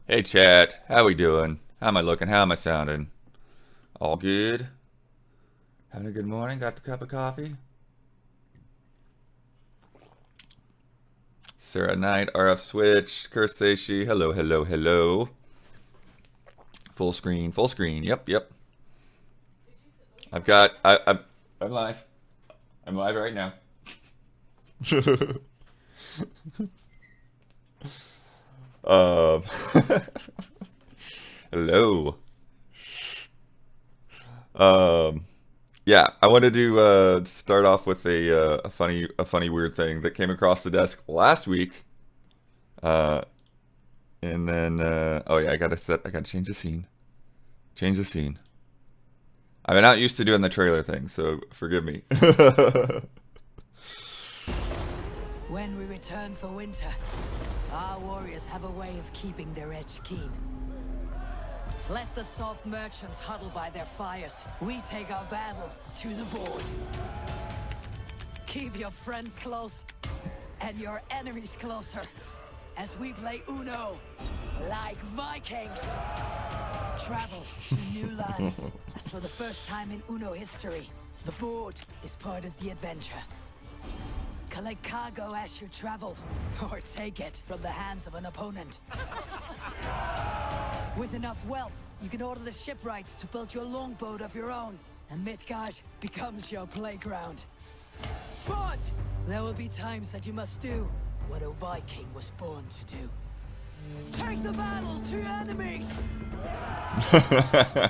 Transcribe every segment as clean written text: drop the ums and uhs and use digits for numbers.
Hey chat, how we doing? How am I looking? How am I sounding? All good? Having a good morning? Got the cup of coffee? Sarah Knight, RF Switch, Kurseishi, hello, hello, hello. Full screen, full screen. Yep, yep. I've got. I'm live. I'm live right now. um. Hello. Um. Yeah, I wanted to start off with a funny weird thing that came across the desk last week. Uh, and then oh yeah, I gotta change the scene. Change the scene. I'm not used to doing the trailer thing, so forgive me. When we return for winter, our warriors have a way of keeping their edge keen. Let the soft merchants huddle by their fires. We take our battle to the board. Keep your friends close and your enemies closer as we play Uno like Vikings. Travel to new lands as for the first time in Uno history, the board is part of the adventure. Collect cargo as you travel, or take it from the hands of an opponent. With enough wealth, you can order the shipwrights to build your longboat of your own, and Midgard becomes your playground. But there will be times that you must do what a Viking was born to do. Take the battle to enemies!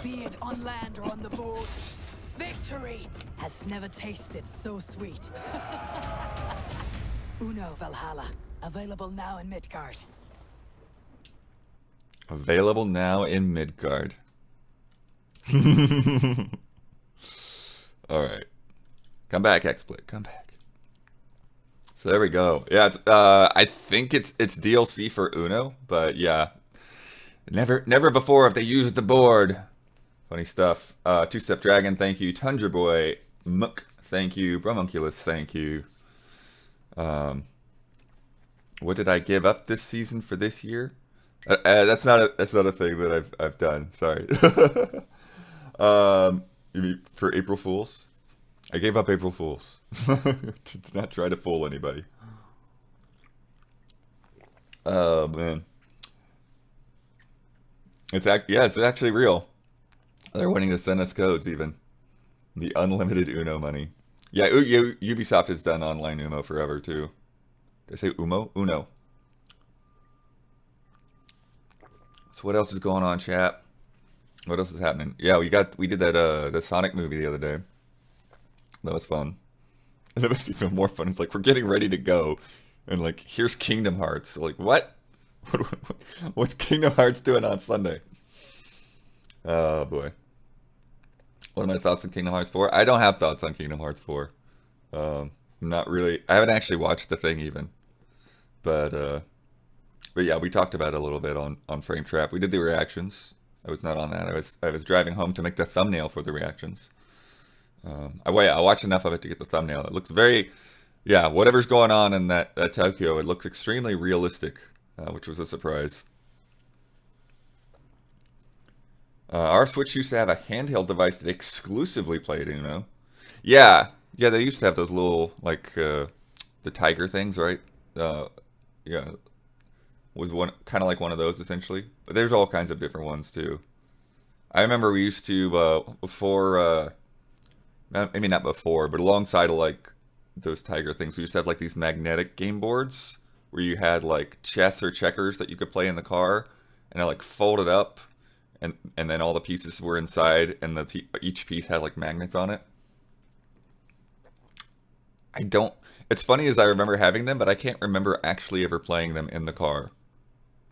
Be it on land or on the board, victory has never tasted so sweet. Uno Valhalla, available now in Midgard. Available now in Midgard. All right, come back, XSplit. Come back. So there we go. Yeah, I think it's DLC for Uno, but yeah, never before have they used the board. Funny stuff. Two Step Dragon, thank you. Tundra Boy, Mook, thank you. Bromunculus, thank you. Um, what did I give up this season for this year? That's not a thing that I've done. Sorry. You mean for April Fools? I gave up April Fools to not try to fool anybody. Oh man, it's actually real. They're wanting to send us codes even. The unlimited Uno money. Yeah, Ubisoft has done online Uno forever too. Did I say Umo? Uno. So what else is going on, chat? What else is happening? Yeah, we did that the Sonic movie the other day. That was fun. And it was even more fun. It's like we're getting ready to go, and like here's Kingdom Hearts. Like what? What's Kingdom Hearts doing on Sunday? Oh boy. What are my thoughts on Kingdom Hearts 4? I don't have thoughts on Kingdom Hearts 4. Not really. I haven't actually watched the thing even. But but yeah, we talked about it a little bit on Frame Trap. We did the reactions. I was not on that. I was driving home to make the thumbnail for the reactions. I watched enough of it to get the thumbnail. It looks very, yeah, whatever's going on in that Tokyo, it looks extremely realistic, which was a surprise. Our Switch used to have a handheld device that exclusively played Uno. Yeah, yeah, they used to have those little like the tiger things, right? Uh, yeah, was one kind of like one of those essentially. But there's all kinds of different ones too. I remember we used to before maybe not before, but alongside of like those tiger things, we used to have like these magnetic game boards where you had like chess or checkers that you could play in the car, and it like folded up, and then all the pieces were inside, and each piece had like magnets on it. I don't. It's funny as I remember having them, but I can't remember actually ever playing them in the car.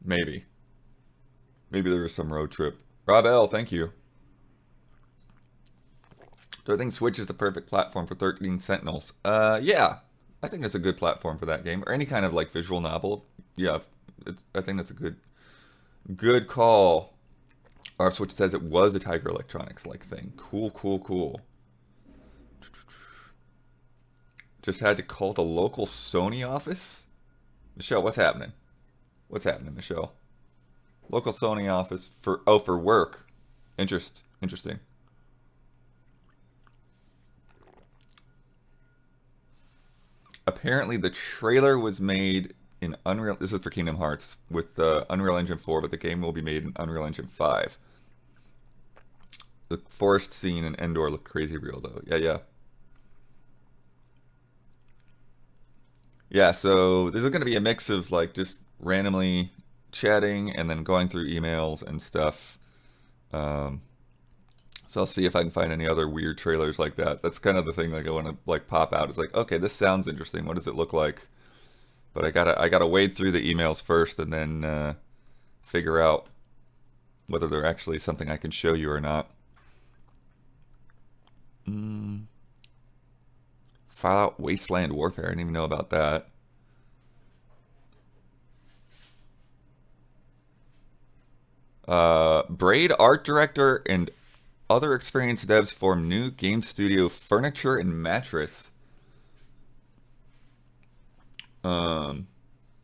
Maybe. Maybe there was some road trip. Rob L, thank you. Do I think Switch is the perfect platform for 13 Sentinels? Yeah. I think it's a good platform for that game, or any kind of like visual novel. Yeah, I think that's a good call. Our Switch says it was a Tiger Electronics like thing. Cool, cool, cool. Just had to call the local Sony office. Michelle, what's happening? What's happening, Michelle? Local Sony office for work. Interesting. Apparently, the trailer was made in Unreal. This is for Kingdom Hearts with Unreal Engine 4, but the game will be made in Unreal Engine 5. The forest scene in Endor looked crazy real though. Yeah. Yeah, so this is going to be a mix of like just randomly chatting and then going through emails and stuff. Um, so I'll see if I can find any other weird trailers like that. That's kind of the thing like I want to like pop out. It's like, okay, this sounds interesting. What does it look like? But I gotta wade through the emails first and then figure out whether they're actually something I can show you or not. Mm, Fallout Wasteland Warfare. I didn't even know about that. Braid art director and other experienced devs form new game studio Furniture and Mattress. Um,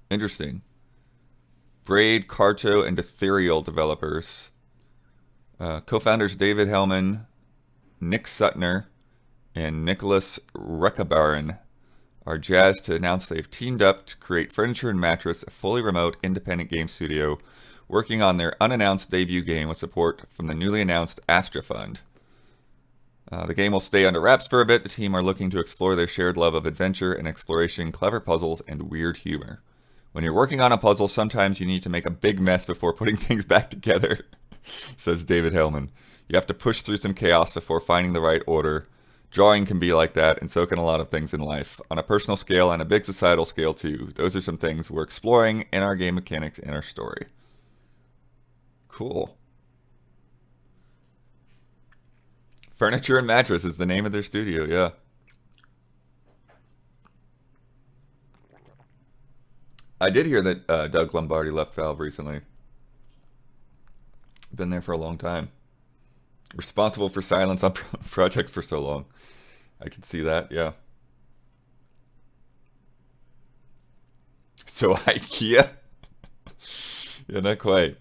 Interesting. Braid, Carto, and Ethereal developers. Co-founders David Hellman, Nick Sutner, and Nicholas Rekabarin are jazzed to announce they've teamed up to create Furniture and Mattress, a fully remote independent game studio working on their unannounced debut game with support from the newly announced Astra Fund. The game will stay under wraps for a bit. The team are looking to explore their shared love of adventure and exploration, clever puzzles, and weird humor. When you're working on a puzzle, sometimes you need to make a big mess before putting things back together, says David Hellman. You have to push through some chaos before finding the right order. Drawing can be like that, and so can a lot of things in life. On a personal scale and a big societal scale, too. Those are some things we're exploring in our game mechanics and our story. Cool. Furniture and Mattress is the name of their studio, yeah. I did hear that Doug Lombardi left Valve recently. Been there for a long time. Responsible for silence on projects for so long. I can see that, yeah. So IKEA? Yeah, not quite.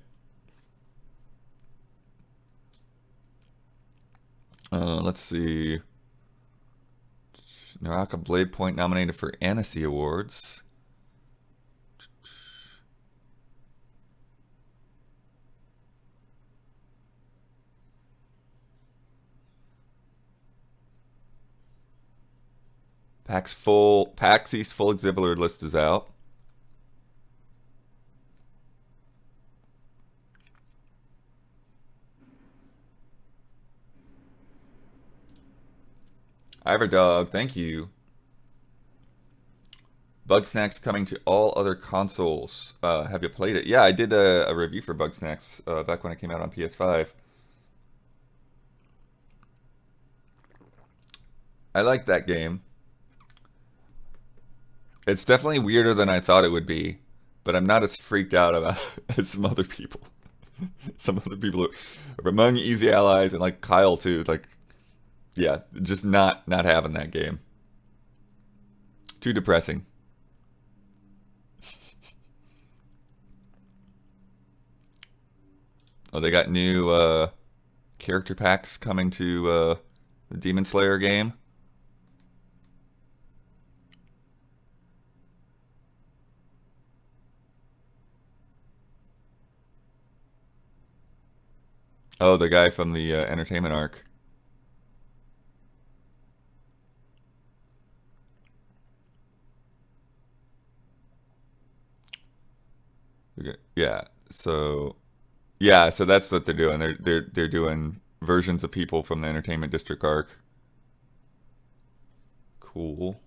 Let's see. Naraka Blade Point nominated for Annecy Awards. PAX East full exhibitor list is out. Iverdog, thank you. Bugsnax coming to all other consoles. Have you played it? Yeah, I did a review for Bugsnax back when it came out on PS5. I like that game. It's definitely weirder than I thought it would be, but I'm not as freaked out about it as some other people. Some other people are among Easy Allies and like Kyle too. Like, yeah, just not having that game. Too depressing. Oh, they got new character packs coming to the Demon Slayer game. Oh, the guy from the entertainment arc. Okay, so that's what they're doing. They're doing versions of people from the entertainment district arc. Cool.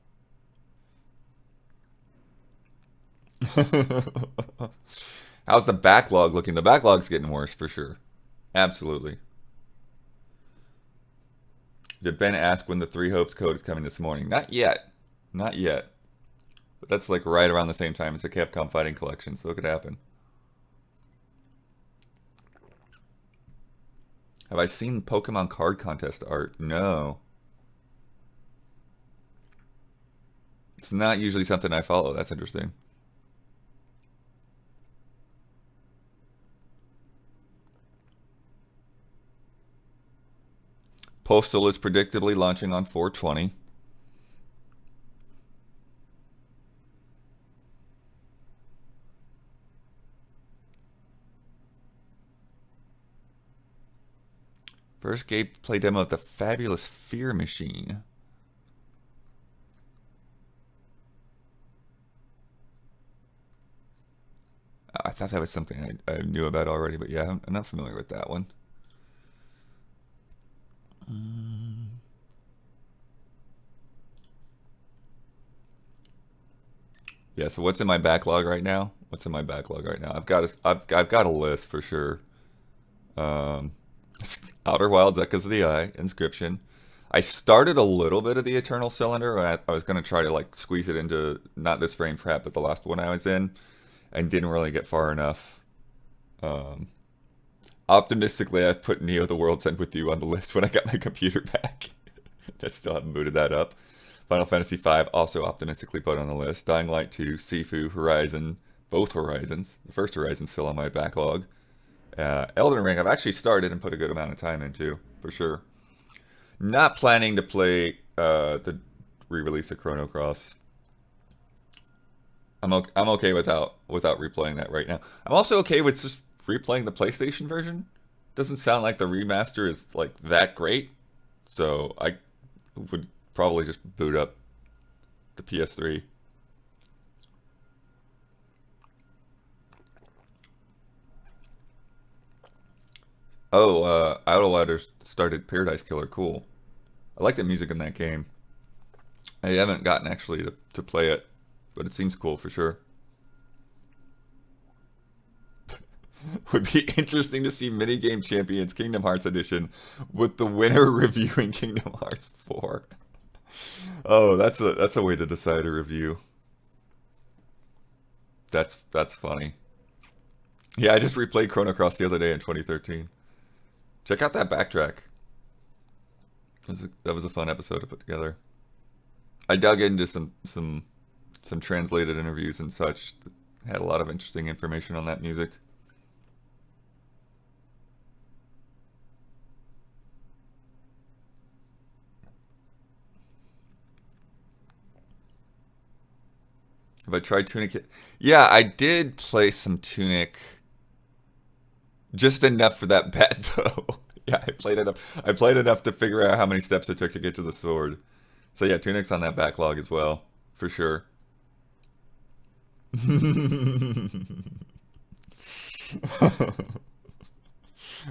How's the backlog looking? The backlog's getting worse for sure. Absolutely. Did Ben ask when the Three Hopes code is coming this morning? Not yet. Not yet. But that's like right around the same time as the Capcom Fighting Collection, so it could happen. Have I seen Pokemon card contest art? No. It's not usually something I follow. That's interesting. Postal is predictably launching on 4/20. First gameplay demo of the fabulous Fear Machine. I thought that was something I knew about already, but yeah, I'm not familiar with that one. Yeah, so what's in my backlog right now? What's in my backlog right now? I've got a list for sure. Um, Outer Wilds, Echoes of the Eye, Inscription. I started a little bit of the Eternal Cylinder. I was gonna try to like squeeze it into not this frame trap, but the last one I was in, and didn't really get far enough. Um, Optimistically, I've put Neo: The World's End with You on the list when I got my computer back. I still haven't booted that up. Final Fantasy V also optimistically put on the list. Dying Light 2, Sifu, Horizon, both Horizons. The first Horizon's still on my backlog. Elden Ring, I've actually started and put a good amount of time into, for sure. Not planning to play the re-release of Chrono Cross. I'm okay without replaying that right now. I'm also okay with just replaying the PlayStation version. Doesn't sound like the remaster is like that great, so I would probably just boot up the PS3. Oh, Outriders started Paradise Killer. Cool. I like the music in that game. I haven't gotten actually to play it, but it seems cool for sure. Would be interesting to see Minigame Champions Kingdom Hearts Edition with the winner reviewing Kingdom Hearts 4. Oh, that's a way to decide a review. That's funny. Yeah, I just replayed Chrono Cross the other day in 2013. Check out that backtrack. That was a fun episode to put together. I dug into some translated interviews and such. Had a lot of interesting information on that music. Have I tried Tunic? Yeah, I did play some Tunic. Just enough for that bet, though. Yeah, I played enough. I played enough to figure out how many steps it took to get to the sword. So yeah, Tunic's on that backlog as well, for sure.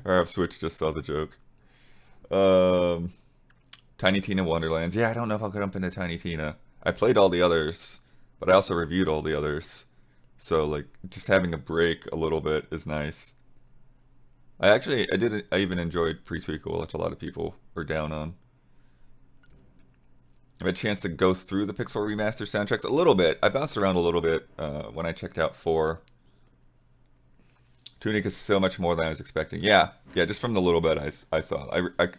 Or I've switched. Just saw the joke. Um, Tiny Tina Wonderlands. Yeah, I don't know if I'll jump into Tiny Tina. I played all the others, but I also reviewed all the others. So like, just having a break a little bit is nice. I even enjoyed Pre-Sequel, which a lot of people are down on. I had a chance to go through the Pixel Remaster soundtracks a little bit. I bounced around a little bit when I checked out 4. Tunic is so much more than I was expecting. Yeah, just from the little bit I saw.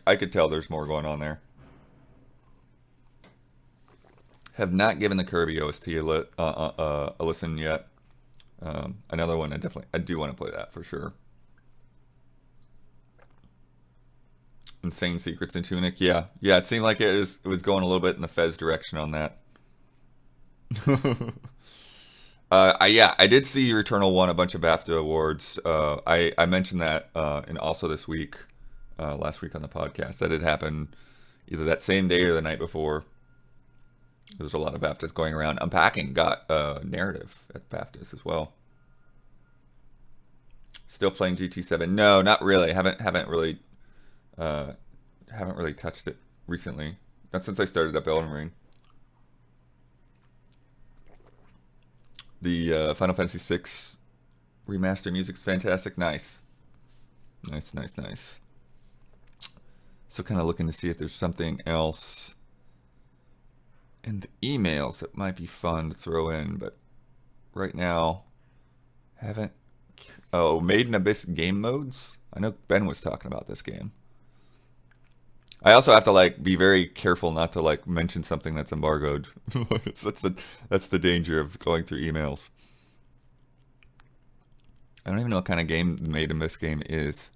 I could tell there's more going on there. Have not given the Kirby OST a listen yet. Another one I do want to play that for sure. Insane Secrets in Tunic. Yeah, it seemed like it was going a little bit in the Fez direction on that. I did see Returnal won a bunch of BAFTA awards. I mentioned that and also this week, last week on the podcast, that it happened either that same day or the night before. There's a lot of BAFTAs going around. Unpacking got narrative at BAFTAs as well. Still playing GT7? No, not really. Haven't really touched it recently. Not since I started up Elden Ring. The Final Fantasy VI remaster music's fantastic. Nice. So kind of looking to see if there's something else in the emails that might be fun to throw in, but right now haven't. Oh, Made in Abyss game modes. I know Ben was talking about this game. I also have to like be very careful not to like mention something that's embargoed. That's the danger of going through emails. I don't even know what kind of game Made in Abyss game is.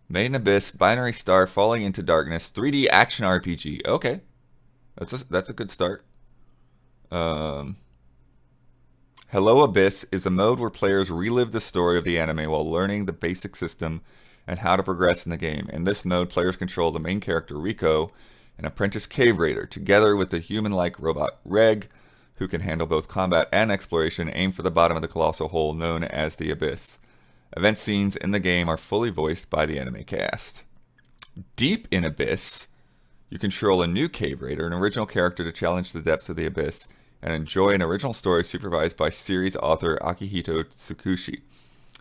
Made in Abyss, Binary Star, Falling into Darkness, 3D action RPG. Okay, that's a good start. Um, Hello Abyss is a mode where players relive the story of the anime while learning the basic system and how to progress in the game. In this mode, players control the main character Rico, an apprentice cave raider, together with the human-like robot Reg, who can handle both combat and exploration, aim for the bottom of the colossal hole known as the Abyss. Event scenes in the game are fully voiced by the anime cast. Deep in Abyss, you control a new cave raider, an original character to challenge the depths of the Abyss, and enjoy an original story supervised by series author Akihito Tsukushi.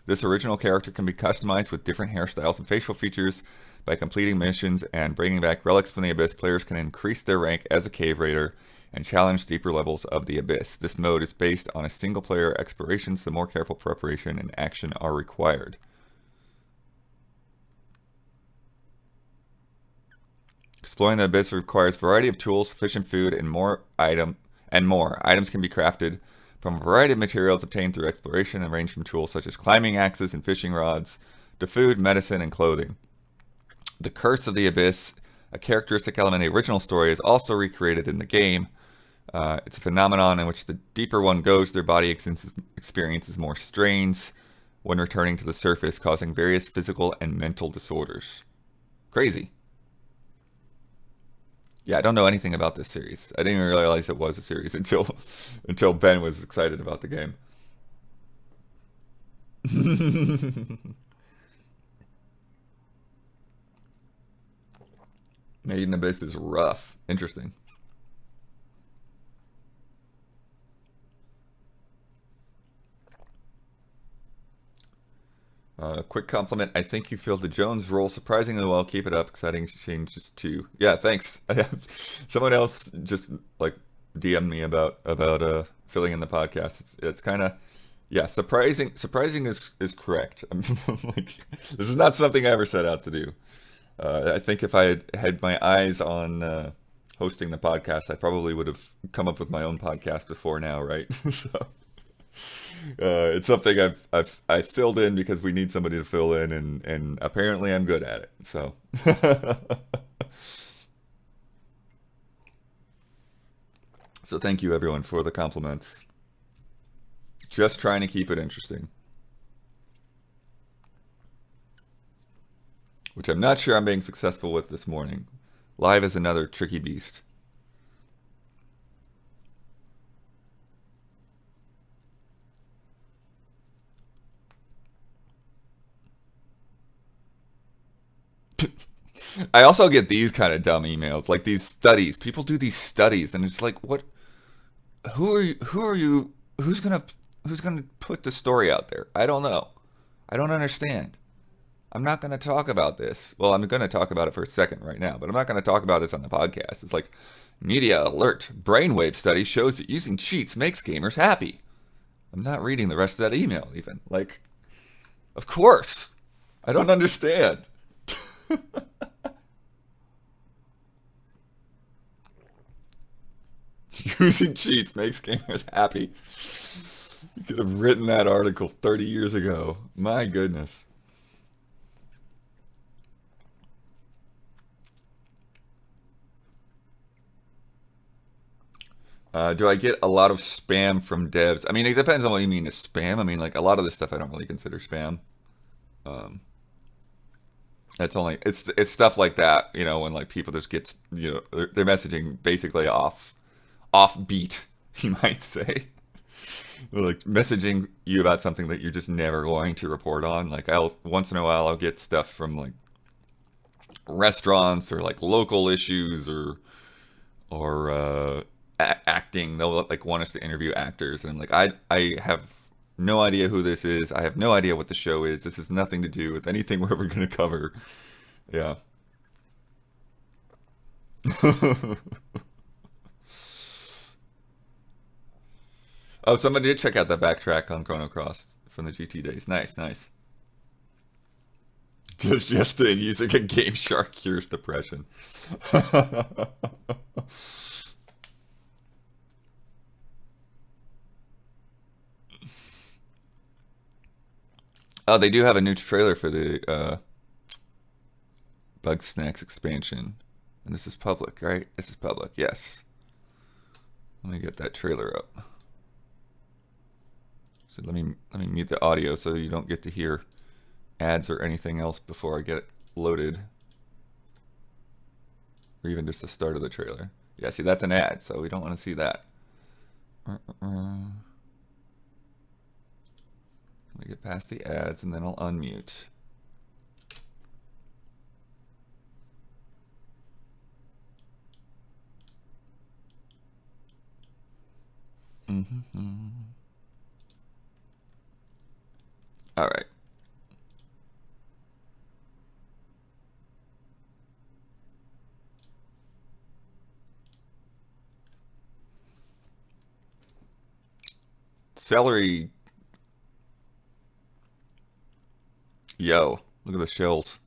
This original character can be customized with different hairstyles and facial features. By completing missions and bringing back relics from the Abyss, players can increase their rank as a cave raider and challenge deeper levels of the Abyss. This mode is based on a single-player exploration, so more careful preparation and action are required. Exploring the Abyss requires a variety of tools, sufficient food, and more. Items can be crafted from a variety of materials obtained through exploration and range from tools such as climbing axes and fishing rods to food, medicine, and clothing. The Curse of the Abyss, a characteristic element in the original story, is also recreated in the game. It's a phenomenon in which the deeper one goes, their body experiences more strains when returning to the surface, causing various physical and mental disorders. Crazy. Yeah, I don't know anything about this series. I didn't even realize it was a series until Ben was excited about the game. Made in Abyss is rough. Interesting. Quick compliment. I think you filled the Jones role surprisingly well. Keep it up. Exciting changes too. Yeah, thanks. I have someone else just like DM me about filling in the podcast. It's kind of yeah, surprising. Surprising is correct. I'm like this is not something I ever set out to do. I think if I had my eyes on hosting the podcast, I probably would have come up with my own podcast before now, right? So. It's something I've filled in because we need somebody to fill in, and apparently I'm good at it. So, so thank you everyone for the compliments. Just trying to keep it interesting, which I'm not sure I'm being successful with this morning. Live is another tricky beast. I also get these kind of dumb emails, like these studies. People do these studies, and it's like, what? Who are you? Who are you? Who's gonna put the story out there? I don't know. I don't understand. I'm not gonna talk about this. Well, I'm gonna talk about it for a second right now, but I'm not gonna talk about this on the podcast. It's like, media alert: brainwave study shows that using cheats makes gamers happy. I'm not reading the rest of that email even. Like, of course, I don't understand. Using cheats makes gamers happy. You could have written that article 30 years ago. My goodness. Do I get a lot of spam from devs? I mean, it depends on what you mean as spam. I mean, like a lot of this stuff I don't really consider spam. Um, it's stuff like that, when like people just get, they're messaging basically offbeat, you might say. Like messaging you about something that you're just never going to report on. Like I'll once in a while I'll get stuff from like restaurants or like local issues or acting. They'll like want us to interview actors, and like I have no idea who this is. I have no idea what the show is. This has nothing to do with anything we're ever going to cover. Yeah. Oh, somebody did check out that backtrack on Chrono Cross from the GT days. Nice, nice. Just yesterday, using a Game Shark cures depression. Oh, they do have a new trailer for the Bug Snacks expansion. And this is public, right? This is public, yes. Let me get that trailer up. So let me mute the audio so you don't get to hear ads or anything else before I get it loaded. Or even just the start of the trailer. Yeah, see, that's an ad, so we don't want to see that. Let me get past the ads and then I'll unmute. All right. Celery. Yo, look at the shells.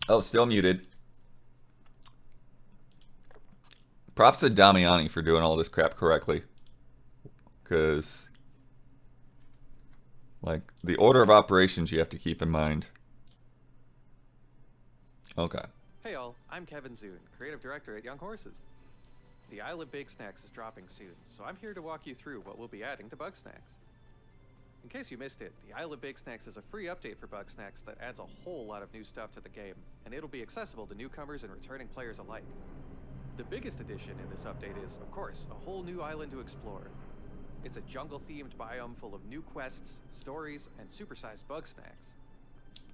Oh, still muted. Props to Damiani for doing all this crap correctly. Because, like, the order of operations you have to keep in mind. Okay. Hey all, I'm Kevin Zune, Creative Director at Young Horses. The Isle of Big Snacks is dropping soon, so I'm here to walk you through what we'll be adding to Bug Snacks. In case you missed it, the Isle of Big Snacks is a free update for Bug Snacks that adds a whole lot of new stuff to the game, and it'll be accessible to newcomers and returning players alike. The biggest addition in this update is, of course, a whole new island to explore. It's a jungle-themed biome full of new quests, stories, and supersized bug snacks.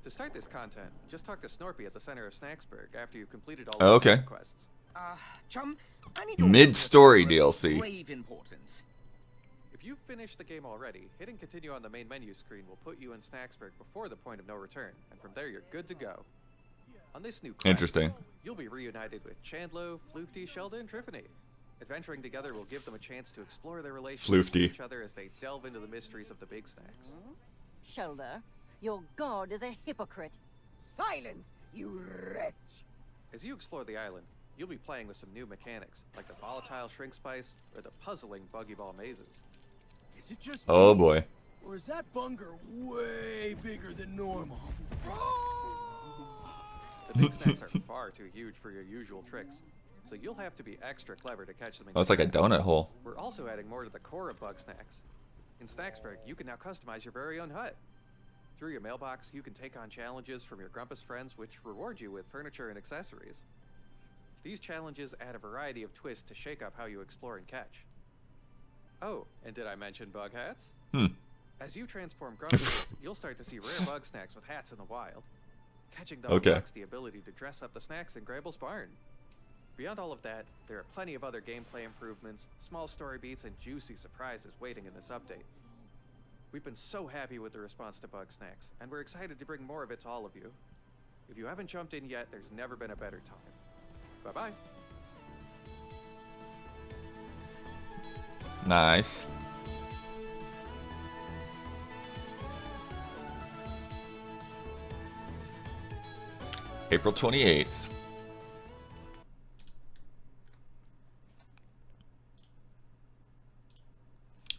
To start this content, just talk to Snorpy at the center of Snacksburg after you've completed all the side quests. Chum, I need your Mid-story help with DLC. grave importance. If you've finished the game already, hitting continue on the main menu screen will put you in Snacksburg before the point of no return, and from there you're good to go. On this new quest, Interesting. you'll be reunited with Chandlo, Floofty, Shelda, and Triffany. Adventuring together will give them a chance to explore their relationship with each other as they delve into the mysteries of the Big Snacks. Shelda, your god is a hypocrite. Silence, you wretch! As you explore the island, you'll be playing with some new mechanics, like the volatile shrink spice or the puzzling buggy ball mazes. Is it just Oh me, boy. or is that bunger way bigger than normal? The Big Snacks are far too huge for your usual tricks, so you'll have to be extra clever to catch them in Oh, it's like a donut hole. We're also adding more to the core of Bug Snacks. In Snacksburg, you can now customize your very own hut. Through your mailbox, you can take on challenges from your Grumpus friends which reward you with furniture and accessories. These challenges add a variety of twists to shake up how you explore and catch. Oh, and did I mention bug hats? As you transform Grumpus, you'll start to see rare bug snacks with hats in the wild. Catching them unlocks the ability to dress up the snacks in Grable's barn. Beyond all of that, there are plenty of other gameplay improvements, small story beats, and juicy surprises waiting in this update. We've been so happy with the response to Bug Snacks, and we're excited to bring more of it to all of you. If you haven't jumped in yet, there's never been a better time. Bye-bye. Nice. April 28th.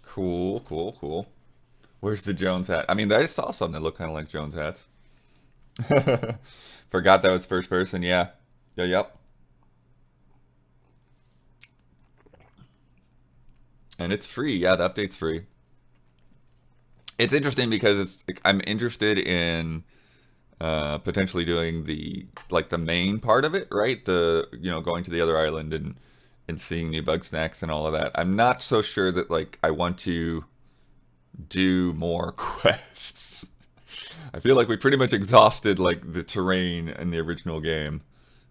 Cool, cool, cool. Where's the Jones hat? I mean, I saw some that look kind of like Jones hats. Forgot that was first person. Yeah. Yeah, yep. And it's free. Yeah, the update's free. It's interesting because I'm interested in potentially doing the main part of it, right? Going to the other island and seeing new bug snacks and all of that. I'm not so sure that I want to do more quests. I feel like we pretty much exhausted the terrain in the original game,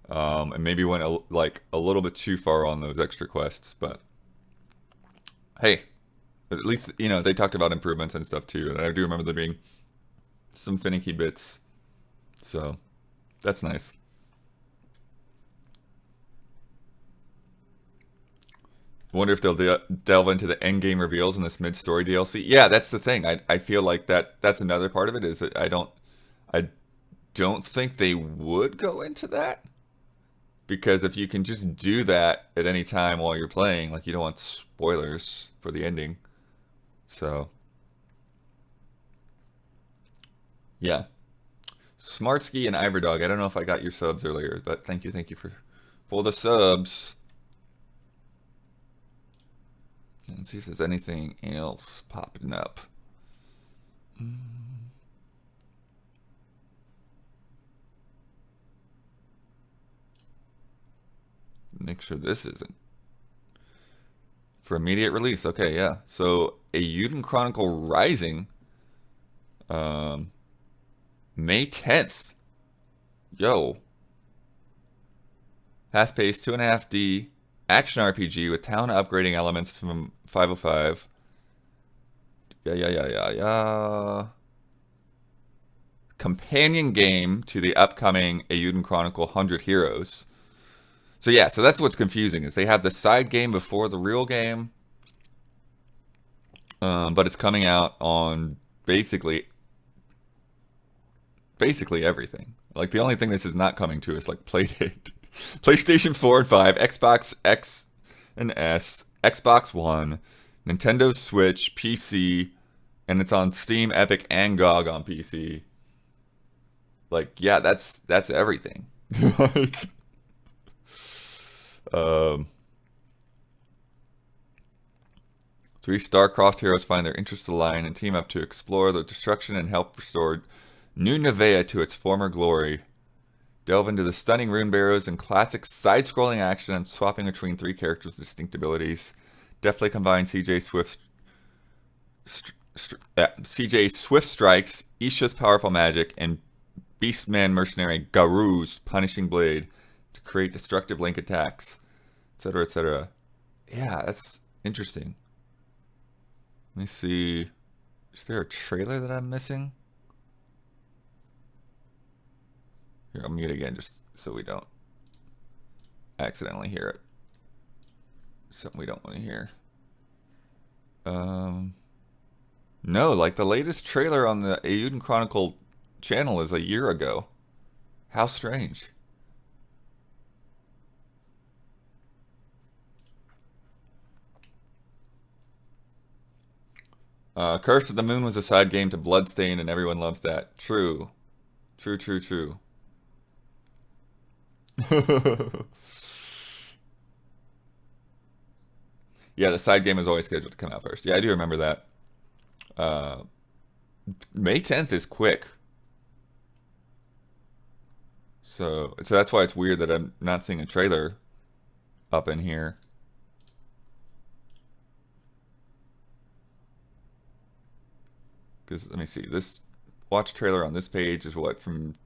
and maybe went a little bit too far on those extra quests. But hey, at least they talked about improvements and stuff too, and I do remember there being some finicky bits. So that's nice. Wonder if they'll delve into the end game reveals in this mid-story DLC. Yeah, that's the thing. I feel like that's another part of it, is that I don't think they would go into that, because if you can just do that at any time while you're playing, you don't want spoilers for the ending. So Yeah. Smartsky and Iverdog. I don't know if I got your subs earlier, but thank you for the subs. Let's see if there's anything else popping up. Make sure this isn't. For immediate release. Okay, yeah. So, Eiyuden Chronicle Rising. May 10th. Yo. Fast-paced 2.5D action RPG with town upgrading elements from 505. Yeah. Companion game to the upcoming Eiyuden Chronicle 100 Heroes. So yeah, so that's what's confusing is they have the side game before the real game, but it's coming out on basically everything. Like the only thing this is not coming to is like Playdate, PlayStation 4 and 5, Xbox X and S, Xbox One, Nintendo Switch, PC, and it's on Steam, Epic, and GOG on PC. Like, yeah, that's everything. Like, 3 star-crossed heroes find their interests align and team up to explore the destruction and help restore New Nevea to its former glory. Delve into the stunning rune barrows and classic side-scrolling action and swapping between 3 characters' distinct abilities. Definitely combine CJ Swift Strikes, Isha's powerful magic, and Beastman mercenary Garu's punishing blade to create destructive link attacks, etc., etc. Yeah, that's interesting. Let me see. Is there a trailer that I'm missing? Here, I'll mute again just so we don't accidentally hear it. Something we don't want to hear. No, like the latest trailer on the Eiyuden Chronicle channel is a year ago. How strange. Curse of the Moon was a side game to Bloodstain, and everyone loves that. True. True. Yeah, the side game is always scheduled to come out first. Yeah, I do remember that. May 10th is quick. So that's why it's weird that I'm not seeing a trailer up in here. Because, let me see, this watch trailer on this page is what, from,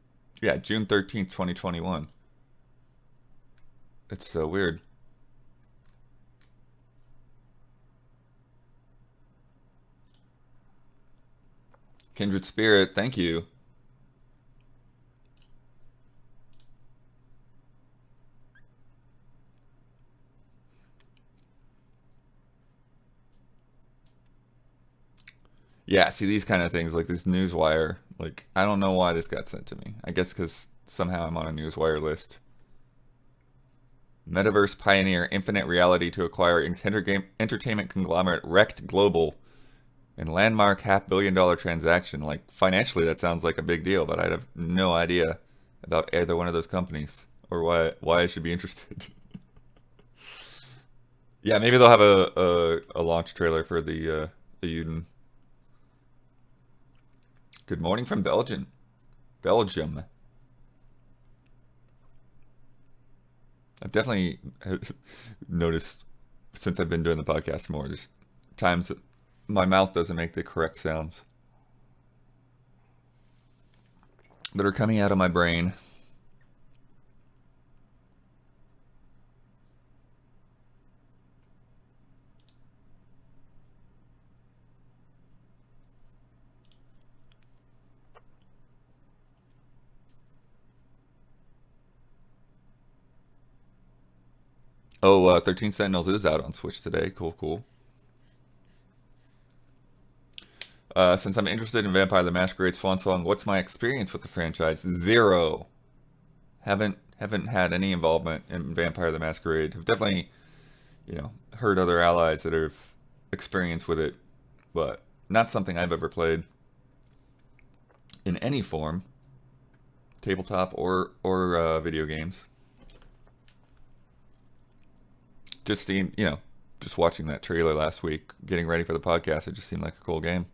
yeah, June 13th, 2021. It's so weird. Kindred Spirit, thank you. Yeah, see these kind of things, like this Newswire, like, I don't know why this got sent to me. I guess because somehow I'm on a Newswire list. Metaverse pioneer Infinite Reality to acquire entertainment conglomerate Rect Global and landmark $500 million transaction. Like, financially that sounds like a big deal, but I have no idea about either one of those companies or why I should be interested. Yeah, maybe they'll have a launch trailer for the Eiyuden. Good morning from Belgium. I've definitely noticed since I've been doing the podcast more, just times that my mouth doesn't make the correct sounds that are coming out of my brain. Oh, 13 Sentinels is out on Switch today. Cool. Since I'm interested in Vampire the Masquerade's Swan Song, what's my experience with the franchise? 0. Haven't had any involvement in Vampire the Masquerade. Have definitely, heard other allies that have experience with it, but not something I've ever played. in any form, tabletop or video games. Just seeing, just watching that trailer last week, getting ready for the podcast, it just seemed like a cool game.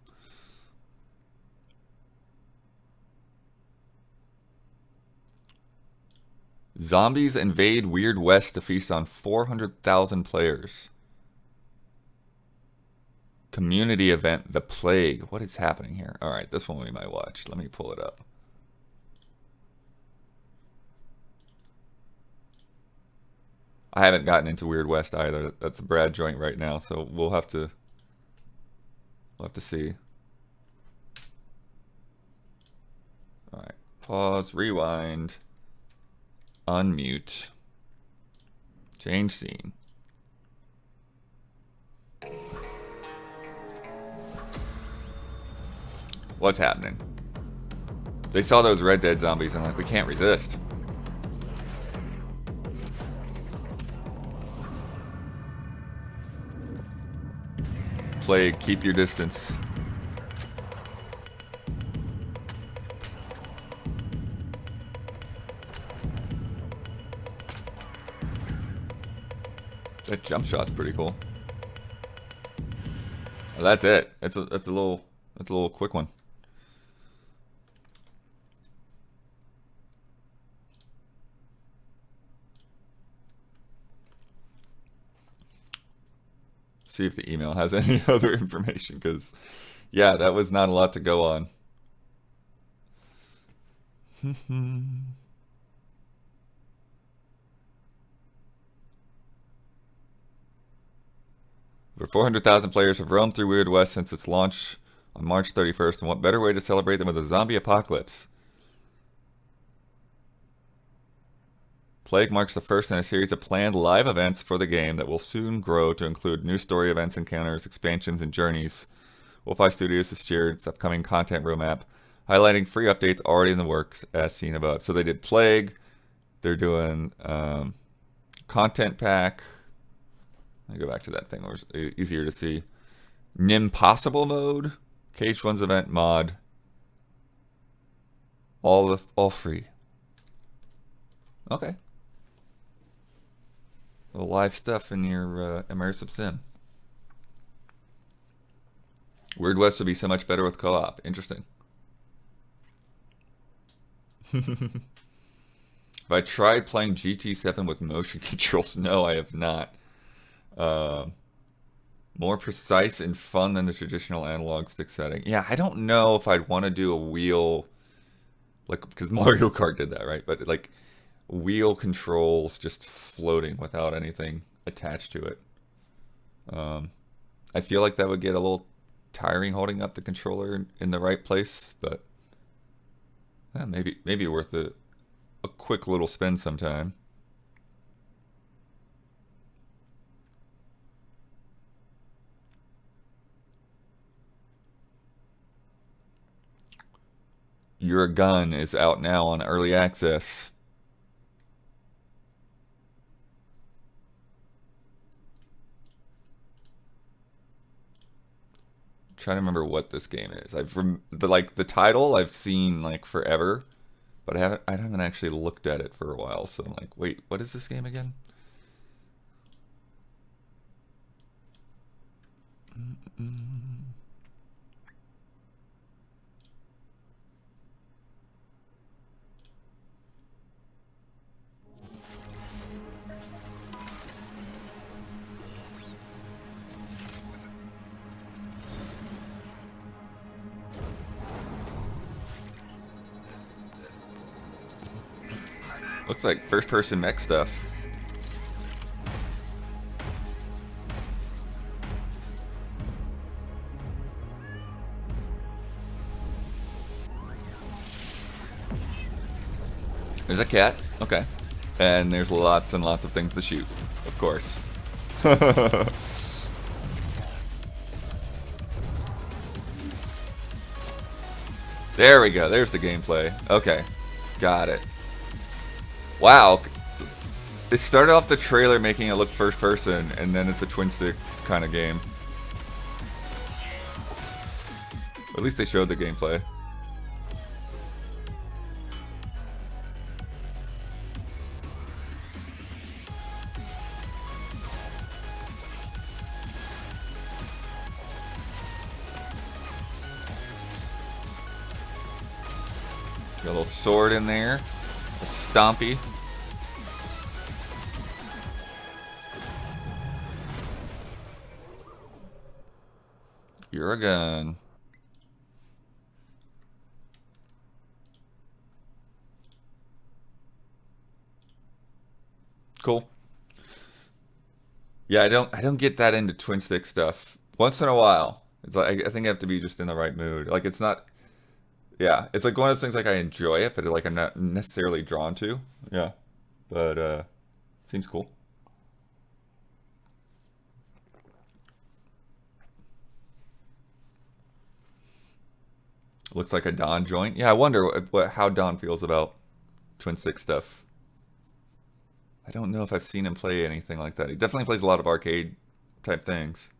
Zombies invade Weird West to feast on 400,000 players. Community event, The Plague. What is happening here? All right, this one we might watch. Let me pull it up. I haven't gotten into Weird West either. That's a Brad joint right now, so we'll have to see. All right, pause, rewind, unmute, change scene. What's happening? They saw those Red Dead zombies and like, we can't resist. Plague, keep your distance. That jump shot's pretty cool. Well, that's it. That's a little quick one. See if the email has any other information, because yeah, that was not a lot to go on. Over 400,000 players have roamed through Weird West since its launch on March 31st, and what better way to celebrate than with a zombie apocalypse? Plague marks the first in a series of planned live events for the game that will soon grow to include new story events, encounters, expansions, and journeys. Wolfeye Studios has shared its upcoming content roadmap, highlighting free updates already in the works, as seen above. So they did Plague. They're doing content pack. Let me go back to that thing where it's easier to see. Nimpossible mode, Cage One's event mod. All free. Okay. The live stuff in your immersive sim. Weird West would be so much better with co-op. Interesting. Have I tried playing GT7 with motion controls? No, I have not. More precise and fun than the traditional analog stick setting. Yeah, I don't know if I'd want to do a wheel, like, because Mario Kart did that, right? But like wheel controls just floating without anything attached to it. I feel like that would get a little tiring holding up the controller in the right place, but maybe worth a quick little spin sometime. Your Gun is out now on early access. Trying to remember what this game is. The title I've seen like forever, but I haven't actually looked at it for a while. So I'm like, wait, what is this game again? Looks like first-person mech stuff. There's a cat. Okay. And there's lots and lots of things to shoot, of course. There we go. There's the gameplay. Okay. Got it. Wow. It started off the trailer making it look first person, and then it's a twin stick kind of game. At least they showed the gameplay. Got a little sword in there. A stompy. You're a gun. Cool. Yeah, I don't get that into twin stick stuff. Once in a while. It's like I think I have to be just in the right mood. Like it's not yeah, it's like one of those things like I enjoy it, but like I'm not necessarily drawn to. Yeah. But seems cool. Looks like a Don joint. Yeah, I wonder how Don feels about twin stick stuff. I don't know if I've seen him play anything like that. He definitely plays a lot of arcade type things.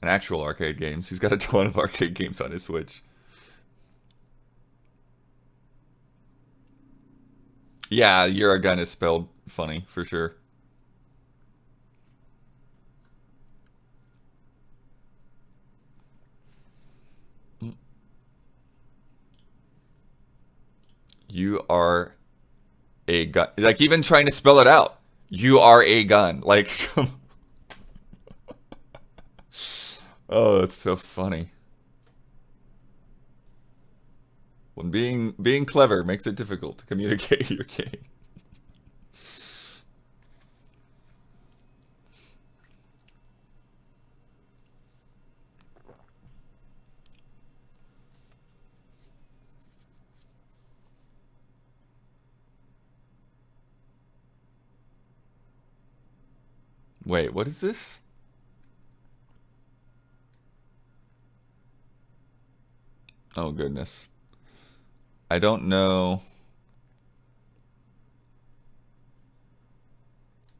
And actual arcade games. He's got a ton of arcade games on his Switch. Yeah, you're a gun is spelled funny, for sure. You are a gun. Like, even trying to spell it out. You are a gun. Like, oh, that's so funny. When being clever makes it difficult to communicate your game. Wait, what is this? Oh, goodness. I don't know.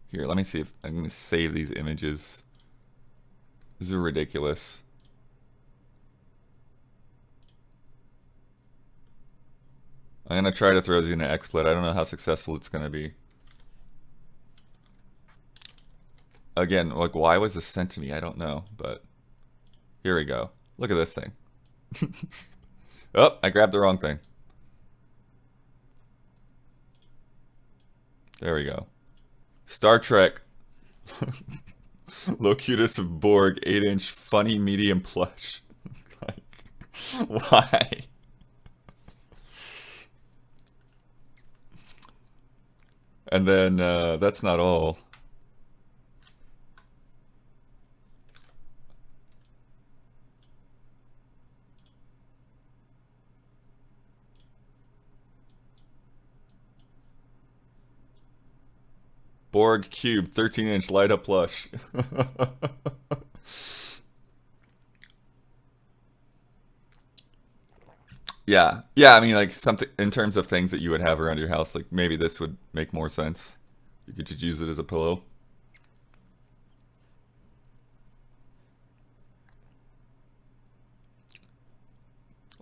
Here, let me see if I'm going to save these images. This is ridiculous. I'm going to try to throw these into XSplit. I don't know how successful it's going to be. Again, like, why was this sent to me? I don't know, but here we go. Look at this thing. Oh, I grabbed the wrong thing. There we go. Star Trek. Locutus of Borg, 8-inch funny medium plush. Like, why? And then that's not all. Borg Cube, 13-inch light up plush. Yeah. Yeah, I mean, like, something in terms of things that you would have around your house, like, maybe this would make more sense. You could just use it as a pillow.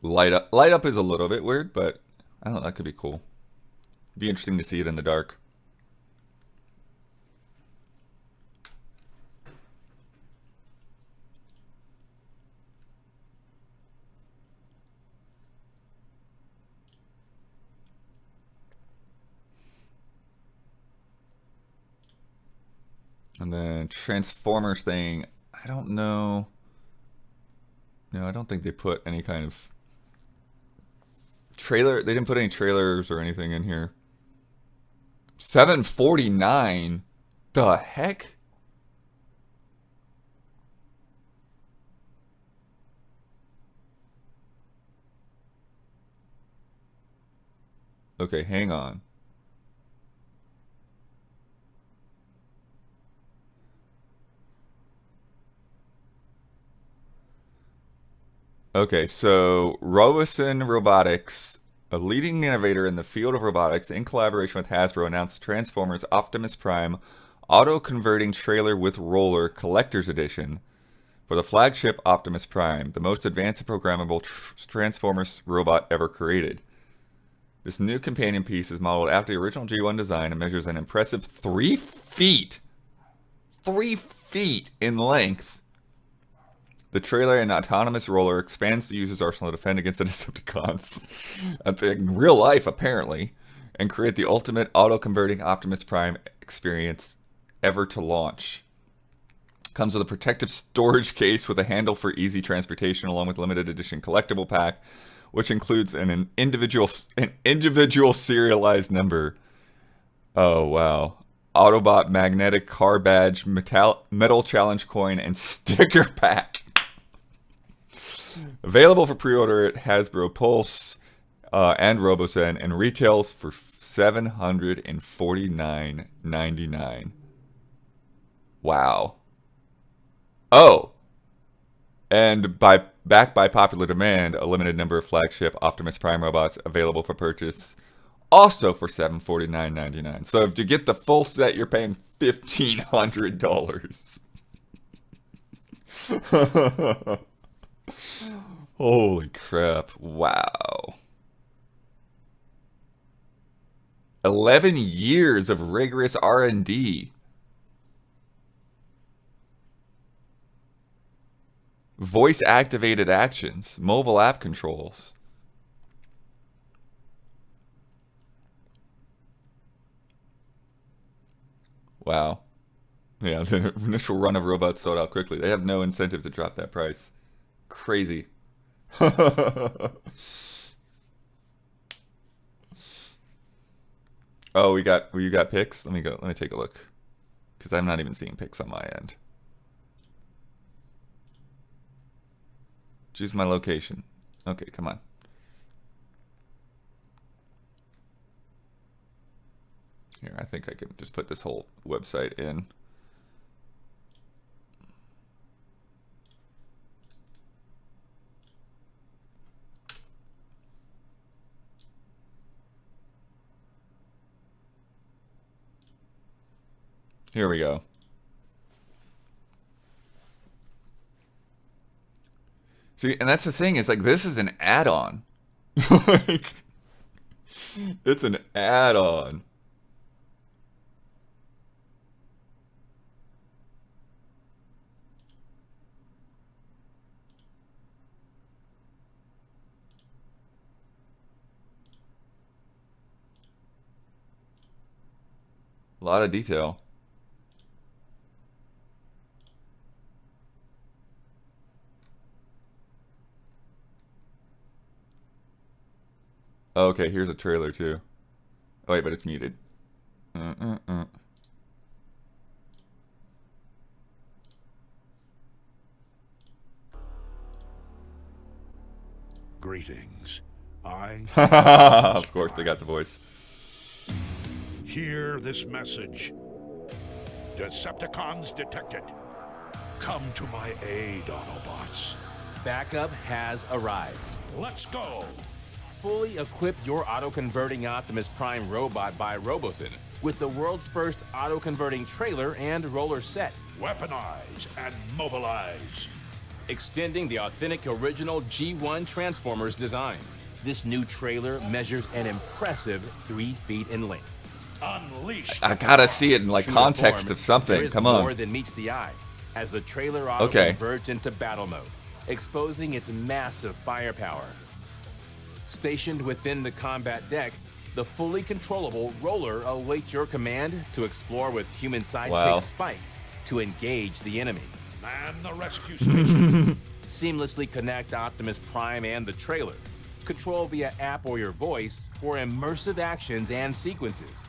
Light up is a little bit weird, but I don't know, that could be cool. Be interesting to see it in the dark. And then Transformers thing, I don't know. No, I don't think they put any kind of trailer. They didn't put any trailers or anything in here. 749? The heck? Okay, hang on. Okay, so Roboson Robotics, a leading innovator in the field of robotics, in collaboration with Hasbro, announced Transformers Optimus Prime Auto-Converting Trailer with Roller Collector's Edition for the flagship Optimus Prime, the most advanced and programmable Transformers robot ever created. This new companion piece is modeled after the original G1 design and measures an impressive 3 feet. 3 feet in length. The trailer and autonomous roller expands the user's arsenal to defend against the Decepticons. That's in real life, apparently. And create the ultimate auto-converting Optimus Prime experience ever to launch. Comes with a protective storage case with a handle for easy transportation, along with limited edition collectible pack, which includes an individual serialized number. Oh wow! Autobot magnetic car badge, metal challenge coin, and sticker pack. Available for pre-order at Hasbro Pulse and RoboSen, and retails for $749.99. Wow. Oh, and backed by popular demand, a limited number of flagship Optimus Prime robots available for purchase, also for $749.99. So if you get the full set, you're paying $1,500. Holy crap! Wow. 11 years of rigorous R&D. Voice-activated actions, mobile app controls. Wow. Yeah, the initial run of robots sold out quickly. They have no incentive to drop that price. Crazy. Oh, you got pics? Let me take a look. Because I'm not even seeing pics on my end. Choose my location. Okay, come on. Here, I think I can just put this whole website in. Here we go. See, and that's the thing, is like, this is an add-on. Like, it's an add-on. A lot of detail. Oh, okay, here's a trailer too. Oh wait, but it's muted. Greetings. Of course, they got the voice. Hear this message. Decepticons detected. Come to my aid, Autobots. Backup has arrived. Let's go. Fully equip your auto-converting Optimus Prime robot by RoboSen with the world's first auto-converting trailer and roller set. Weaponize and mobilize. Extending the authentic original G1 Transformers design. This new trailer measures an impressive 3 feet in length. Unleash. I gotta see it in like True context to form, of something. there is Come more on. than meets the eye as the trailer Okay. converts into battle mode, exposing its massive firepower. Stationed within the combat deck, the fully controllable roller awaits your command to explore with human sidekick Wow. Spike to engage the enemy. Man the rescue station. Seamlessly connect Optimus Prime and the trailer. Control via app or your voice for immersive actions and sequences.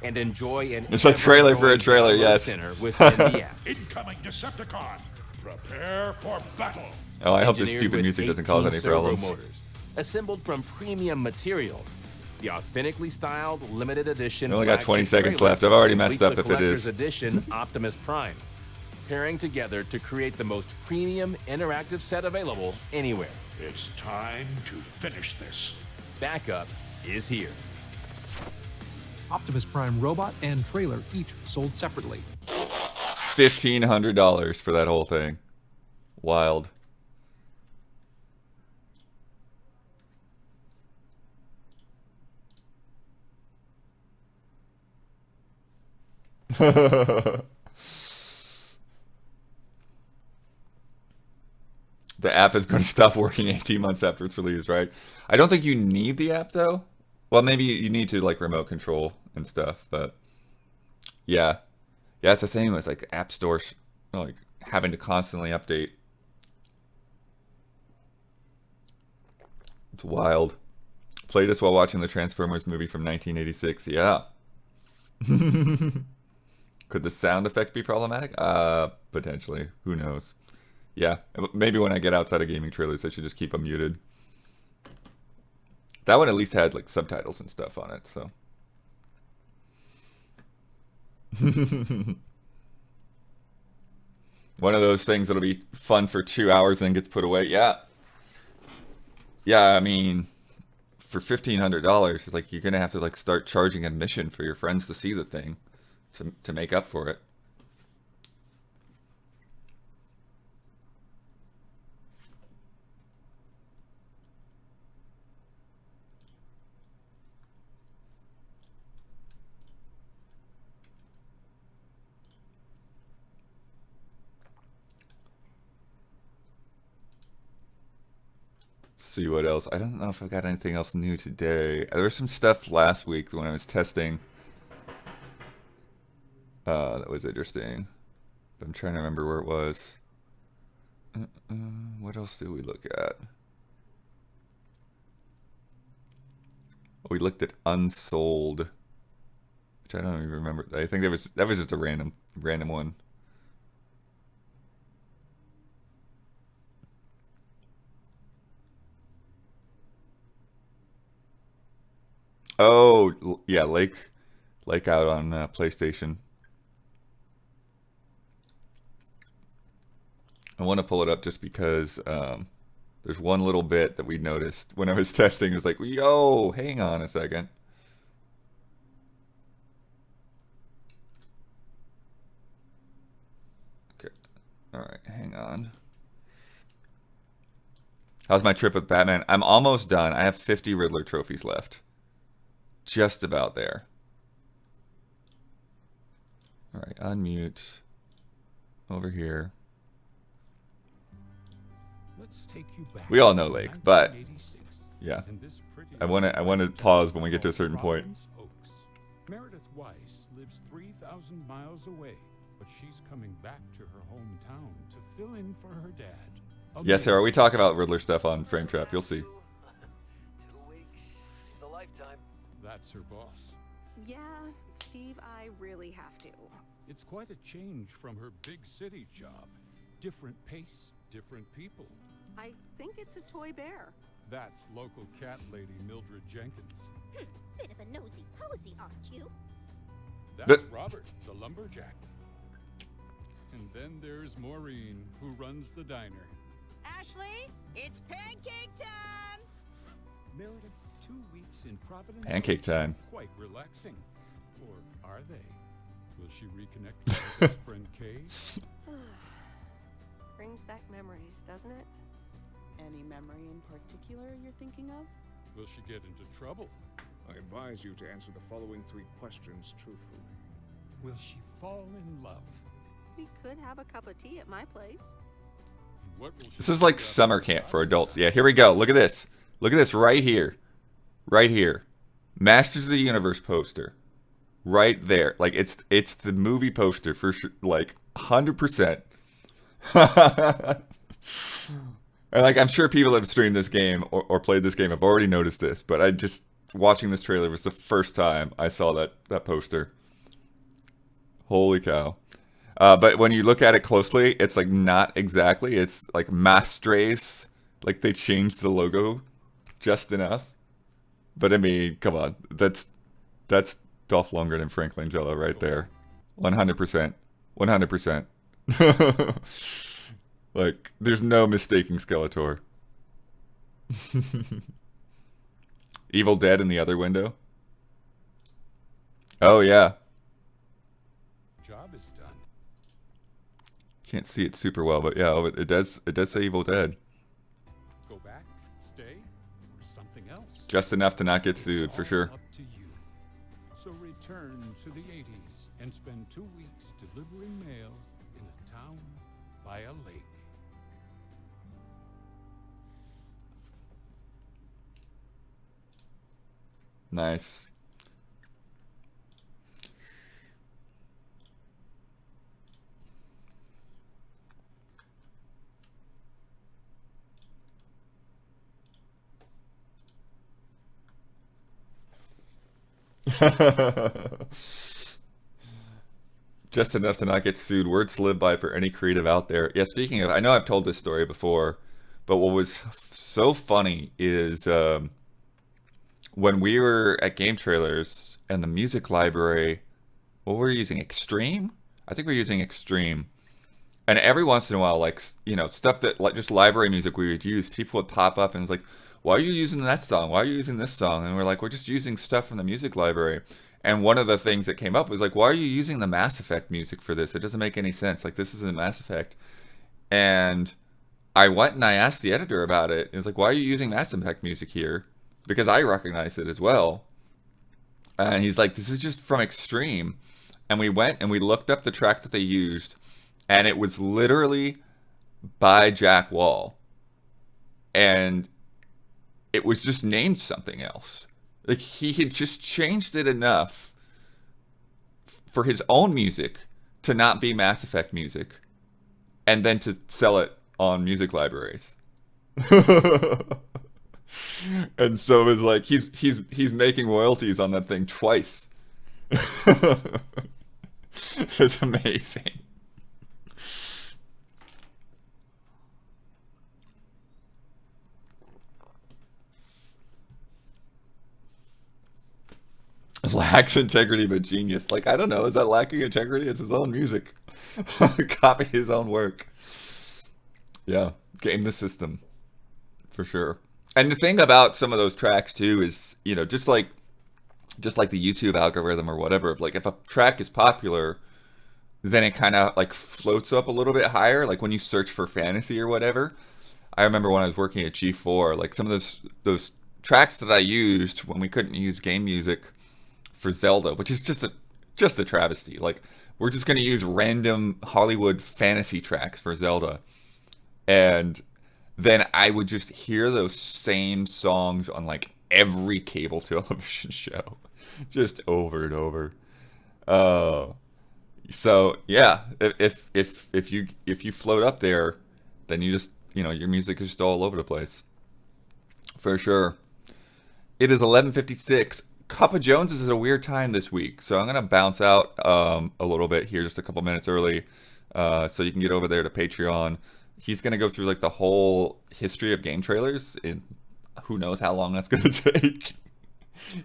And enjoy an It's a trailer for a ever-growing trailer, download yes. center within the app. Incoming Decepticon. Prepare for battle. Oh, I hope this Engineered stupid with music doesn't cause 18 any servo problems. motors, assembled from premium materials. The authentically styled limited edition. We only got 20 flagship seconds trailer left. I've already completes messed up the if it is. collector's edition Optimus Prime, pairing together to create the most premium interactive set available anywhere. It's time to finish this. Backup is here. Optimus Prime robot and trailer each sold separately. $1,500 for that whole thing. Wild. The app is going to stop working 18 months after it's released, right? I don't think you need the app though. Well, maybe you need to like remote control and stuff, but yeah, yeah, it's a thing with like app stores, like having to constantly update. It's wild. Played this while watching the Transformers movie from 1986. Yeah. Could the sound effect be problematic? Potentially. Who knows? Yeah, maybe when I get outside of gaming trailers, I should just keep them muted. That one at least had like subtitles and stuff on it, so. One of those things that'll be fun for 2 hours and then gets put away. Yeah. Yeah, I mean, for $1,500, it's like you're gonna have to like start charging admission for your friends to see the thing to make up for it. See what else. I don't know if I got anything else new today. There was some stuff last week when I was testing. That was interesting. But I'm trying to remember where it was. What else did we look at? We looked at Unsold, which I don't even remember. I think that was just a random one. Oh, yeah, Lake Out on PlayStation. I want to pull it up just because there's one little bit that we noticed when I was testing. It was like, yo, hang on a second. Okay, all right, hang on. How's my trip with Batman? I'm almost done. I have 50 Riddler trophies left. Just about there. All right, unmute. Over here. Let's take you back. We all know Lake, but 1986. yeah, And this pretty I want to pause when we get to a certain point. Oaks. Meredith Weiss lives 3,000 miles away, but she's coming back to her hometown to fill in for her dad. Yes, Sarah, we talk about Riddler stuff on Frame Trap. You'll see. 2 weeks. The lifetime. That's her boss. Yeah, Steve, I really have to. It's quite a change from her big city job. Different pace, different people. I think it's a toy bear. That's local cat lady Mildred Jenkins. Bit of a nosy posy, aren't you? That's Robert, the lumberjack. And then there's Maureen, who runs the diner. Ashley, it's pancake time! Meredith's 2 weeks in Providence. Pancake time. Quite relaxing. Or are they? Will she reconnect with her best friend Kay? Brings back memories, doesn't it? Any memory in particular you're thinking of? Will she get into trouble? I advise you to answer the following 3 questions truthfully. Will she fall in love? We could have a cup of tea at my place. What will she This is like summer camp for adults. Yeah, here we go. Look at this. Look at this right here. Right here. Masters of the Universe poster. Right there. Like it's the movie poster for sure, like 100%. And like I'm sure people that have streamed this game or played this game have already noticed this, but I just watching this trailer was the first time I saw that poster. Holy cow. But when you look at it closely, it's like not exactly. It's like Mastres. Like they changed the logo just enough. But I mean, come on. That's Dolph Lundgren and Frank Langella right there. 100%. 100%. Like, there's no mistaking Skeletor. Evil Dead in the other window. Oh, yeah. Job is done. Can't see it super well, but yeah, it does say Evil Dead. Go back, stay, or something else. Just enough to not get sued, for sure. Up to you. So return to the 80s and spend 2 weeks delivering mail in a town by a lake. Nice. Just enough to not get sued. Words to live by for any creative out there. Yeah, speaking of, I know I've told this story before, but what was so funny is when we were at Game Trailers and the music library, what were we using? Extreme? I think we're using Extreme. And every once in a while, like, you know, stuff that, like, just library music we would use, people would pop up and it's like, why are you using that song? Why are you using this song? And we're like, we're just using stuff from the music library. And one of the things that came up was like, why are you using the Mass Effect music for this? It doesn't make any sense. Like, this isn't Mass Effect. And I went and I asked the editor about it. It was like, why are you using Mass Effect music here? Because I recognize it as well. And he's like, this is just from Extreme. And we went and we looked up the track that they used. And it was literally by Jack Wall. And it was just named something else. Like, he had just changed it enough for his own music to not be Mass Effect music, and then to sell it on music libraries. And so it was like he's making royalties on that thing twice. It's amazing. Lacks integrity but genius. Like, I don't know, is that lacking integrity? It's his own music. Copy his own work. Yeah, game the system for sure. And the thing about some of those tracks too is, you know, just like the YouTube algorithm or whatever, like if a track is popular, then it kind of like floats up a little bit higher, like when you search for fantasy or whatever. I remember when I was working at G4, like some of those tracks that I used when we couldn't use game music for Zelda, which is just a travesty. Like, we're just going to use random Hollywood fantasy tracks for Zelda. And then I would just hear those same songs on like every cable television show, just over and over. So yeah, if you float up there, then you just, you know, your music is just all over the place. For sure. It is 11:56. Cup of Jones is at a weird time this week, so I'm gonna bounce out a little bit here, just a couple minutes early, so you can get over there to Patreon. He's gonna go through like the whole history of Game Trailers, and who knows how long that's gonna take.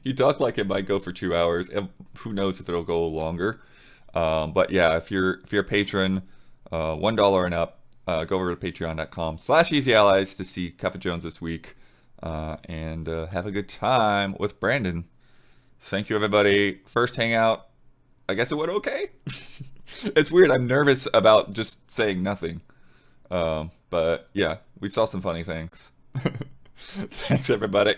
He talked like it might go for 2 hours, and who knows if it'll go longer. But yeah, if you're a patron, $1 and up, go over to patreon.com/easyallies to see Cup of Jones this week, and have a good time with Brandon. Thank you, everybody. First hangout, I guess it went okay. It's weird. I'm nervous about just saying nothing. But yeah, we saw some funny things. Thanks, everybody.